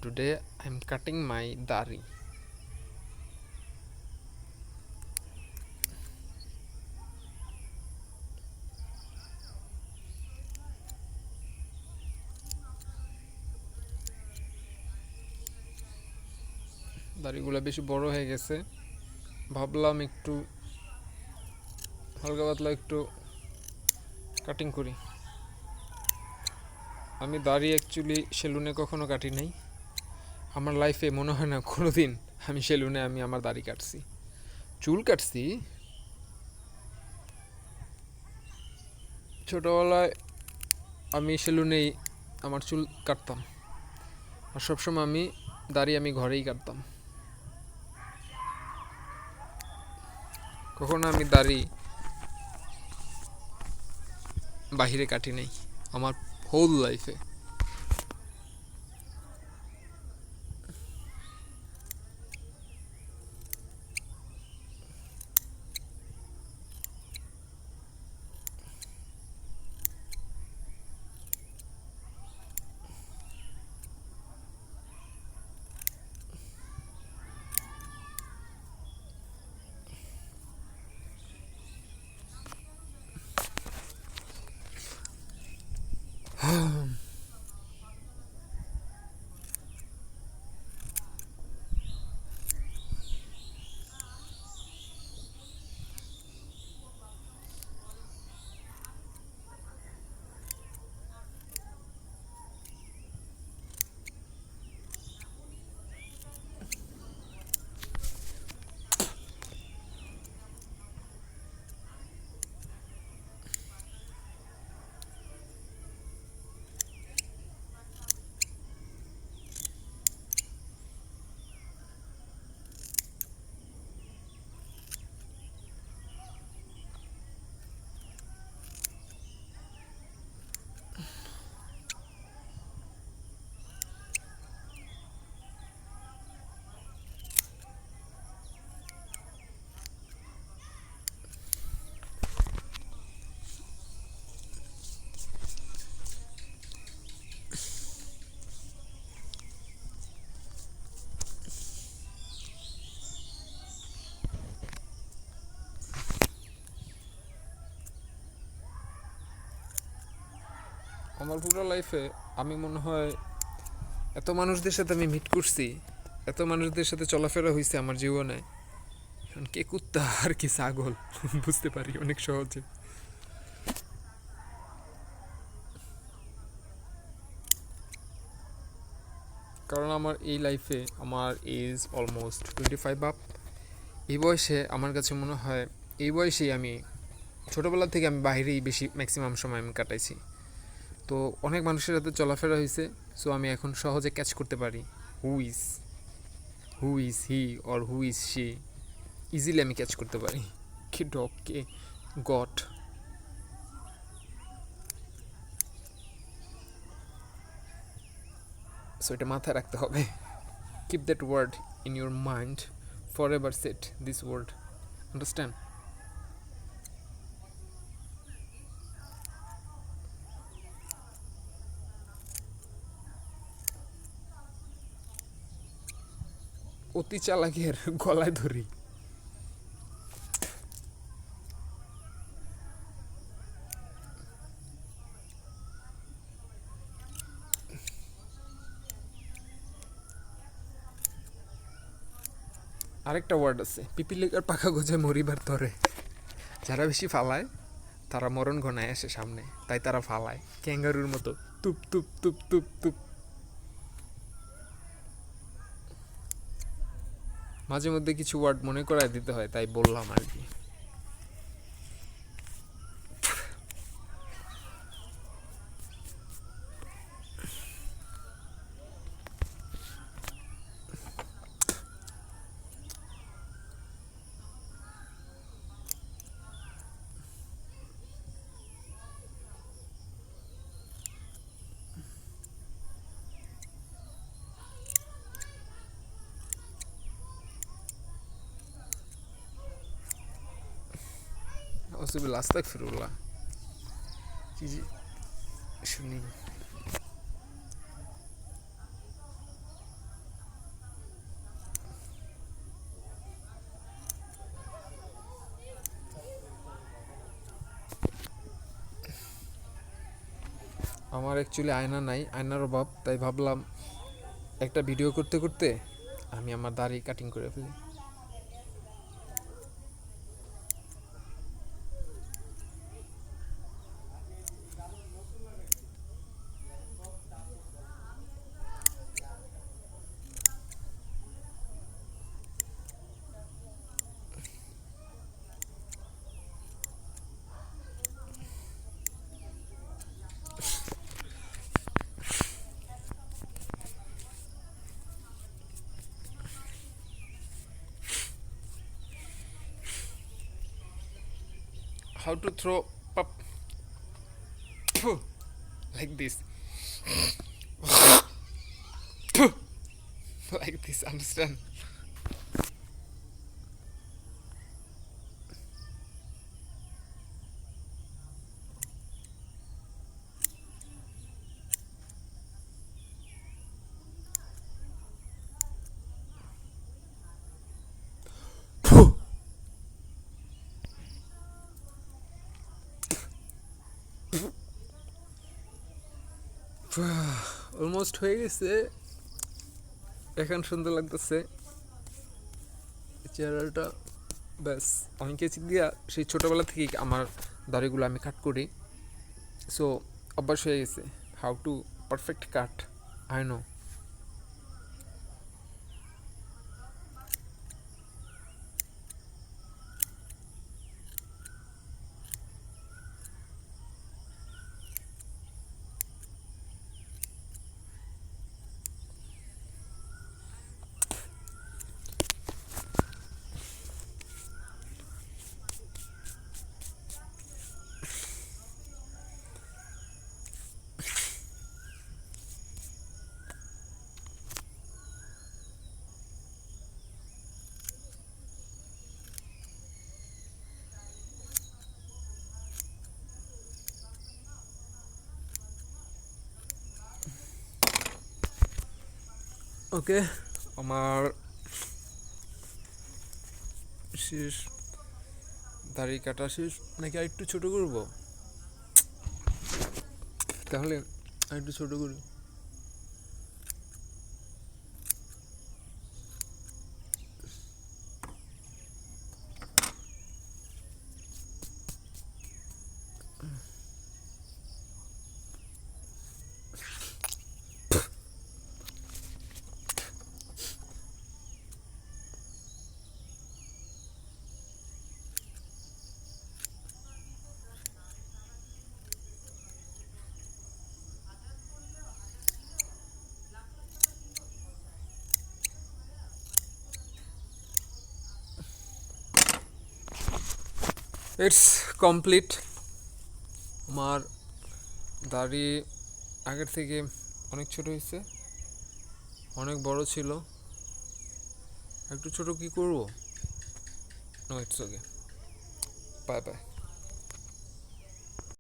Today I'm cutting my dari. দাড়িগুলো বেশি বড় হয়ে গেছে, ভাবলাম একটু হালকা পাতলা একটু কাটিং করি। আমি দাড়ি অ্যাকচুয়ালি সেলুনে কখনো কাটি নাই। আমার লাইফে মনে হয় না কোনো দিন আমি সেলুনে আমার দাড়ি কাটছি। চুল কাটছি ছোটোবেলায়, আমি সেলুনেই আমার চুল কাটতাম, আর সবসময় দাড়ি আমি ঘরেই কাটতাম। কখনো আমি দাড়ি বাহিরে কাটি নাই আমার হোল লাইফে। আমার পুরো লাইফে আমি মনে হয় এত মানুষদের সাথে আমি মিট করছি, এত মানুষদের সাথে চলাফেরা হয়েছে আমার জীবনে, কে কুত্তা আর কি ছাগল বুঝতে পারি অনেক সহজে। কারণ আমার এই লাইফে আমার এজ অলমোস্ট 25 আপ। এই বয়সে আমার কাছে মনে হয় এই বয়সেই আমি ছোটোবেলা থেকে আমি বাইরেই বেশি ম্যাক্সিমাম সময় আমি কাটাইছি। তো অনেক মানুষের সাথে চলাফেরা হয়েছে, সো আমি এখন সহজে ক্যাচ করতে পারি who is he or who is she. Easily আমি ক্যাচ করতে পারি কে ডগ কে গট। সো এটা মাথায় রাখতে হবে। Keep that word in your mind forever, set this word, understand? অতি চালাকের গলায় ধরি। আরেকটা ওয়ার্ড আছে, পিপিলিকার পাখা গোজায় মরিবার তরে। যারা বেশি ফালায় তারা মরণ ঘনায় আসে সামনে, তাই তারা ফালায় ক্যাঙ্গারুর মতো, তুপ তুপ তুপ তুপ তুপ। মাঝে মধ্যে কিছু ওয়ার্ড মনে করায় দিতে হয়, তাই বললাম আর কি। আস্তাগফিরুল্লাহ, কি শুনি। আমার অ্যাকচুয়ালি আয়না নাই, আয়নার অভাব, তাই ভাবলাম একটা ভিডিও করতে করতে আমি আমার দাড়ি কাটিং করে ফেলি। How to throw pup like this, like this, understand? Almost হয়ে গেছে, এখন সুন্দর লাগতেছে চেহারাটা। ব্যাস, আমি কেচি দিয়া সেই ছোটোবেলা থেকেই আমার দাড়িগুলো আমি কাট করি, সো অভ্যাস হয়ে গেছে। How to perfect cut, I know. Okay, আমার শেষ, দাড়ি কাটা শেষ। নাকি আর একটু ছোটো করবো? তাহলে আর একটু ছোটো করি। It's complete. আমার দাড়ি আগের থেকে অনেক ছোট হয়েছে, অনেক বড় ছিল। একটু ছোট কি করবো? No, it's okay, bye by.